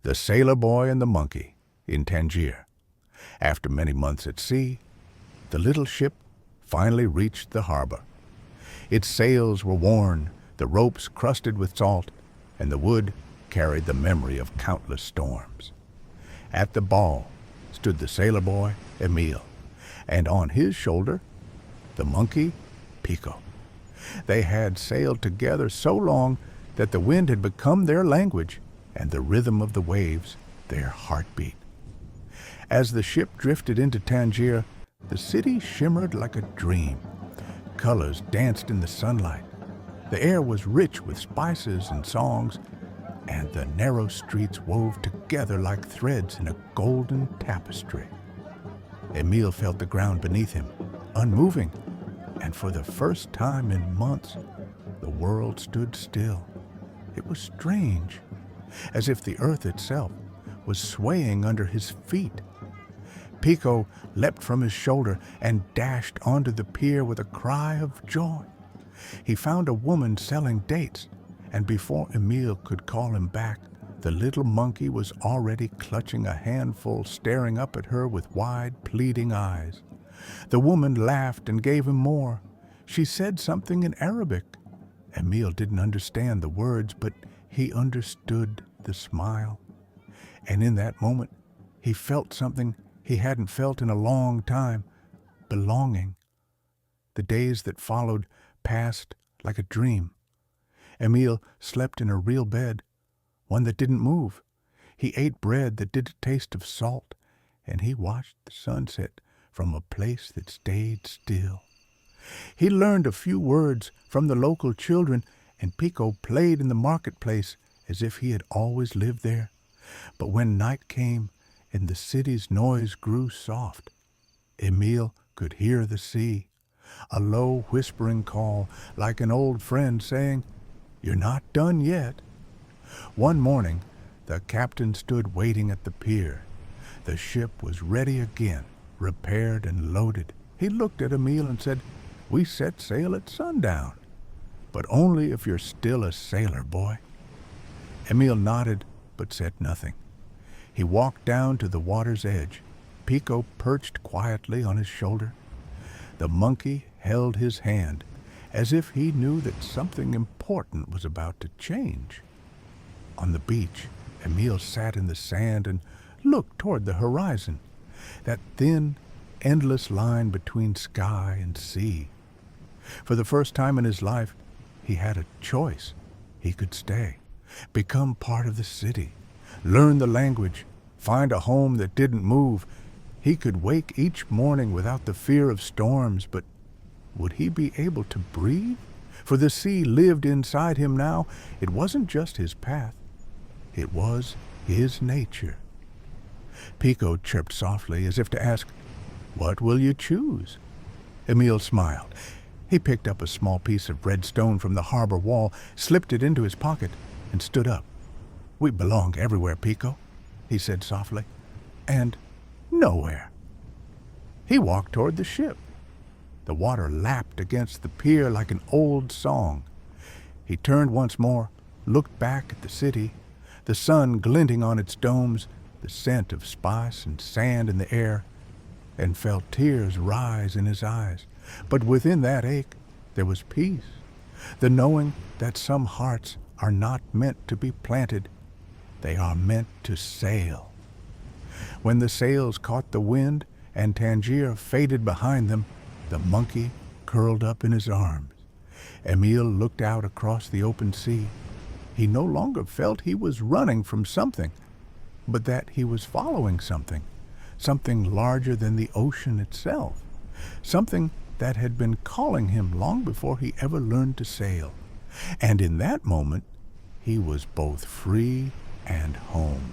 The Sailor Boy and the Monkey in Tangier. After many months at sea, the little ship finally reached the harbor. Its sails were worn, the ropes crusted with salt, and the wood carried the memory of countless storms. At the bow stood the sailor boy, Emil, and on his shoulder, the monkey, Pico. They had sailed together so long that the wind had become their language and the rhythm of the waves their heartbeat. As the ship drifted into Tangier, the city shimmered like a dream. Colors danced in the sunlight. The air was rich with spices and songs, and the narrow streets wove together like threads in a golden tapestry. Emil felt the ground beneath him, unmoving, and for the first time in months, the world stood still. It was strange, as if the earth itself was swaying under his feet. Pico leapt from his shoulder and dashed onto the pier with a cry of joy. He found a woman selling dates, and before Emil could call him back, the little monkey was already clutching a handful, staring up at her with wide, pleading eyes. The woman laughed and gave him more. She said something in Arabic. Emil didn't understand the words, but he understood the smile. And in that moment, he felt something he hadn't felt in a long time, belonging. The days that followed passed like a dream. Emil slept in a real bed, one that didn't move. He ate bread that did a taste of salt, and he watched the sunset from a place that stayed still. He learned a few words from the local children, and Pico played in the marketplace as if he had always lived there. But when night came and the city's noise grew soft, Emil could hear the sea, a low whispering call like an old friend saying, "You're not done yet." One morning, the captain stood waiting at the pier. The ship was ready again, repaired and loaded. He looked at Emil and said, "We set sail at sundown, but only if you're still a sailor, boy." Emil nodded, but said nothing. He walked down to the water's edge. Pico perched quietly on his shoulder. The monkey held his hand, as if he knew that something important was about to change. On the beach, Emil sat in the sand and looked toward the horizon, that thin, endless line between sky and sea. For the first time in his life, he had a choice. He could stay, become part of the city, learn the language, find a home that didn't move. He could wake each morning without the fear of storms, but would he be able to breathe? For the sea lived inside him now. It wasn't just his path. It was his nature. Pico chirped softly as if to ask, "What will you choose?" Emil smiled. He picked up a small piece of red stone from the harbor wall, slipped it into his pocket, and stood up. "We belong everywhere, Pico," he said softly, "and nowhere." He walked toward the ship. The water lapped against the pier like an old song. He turned once more, looked back at the city, the sun glinting on its domes, the scent of spice and sand in the air, and felt tears rise in his eyes. But within that ache, there was peace, the knowing that some hearts are not meant to be planted. They are meant to sail. When the sails caught the wind and Tangier faded behind them, the monkey curled up in his arms. Emil looked out across the open sea. He no longer felt he was running from something, but that he was following something, something larger than the ocean itself, something that had been calling him long before he ever learned to sail. And in that moment, he was both free and home.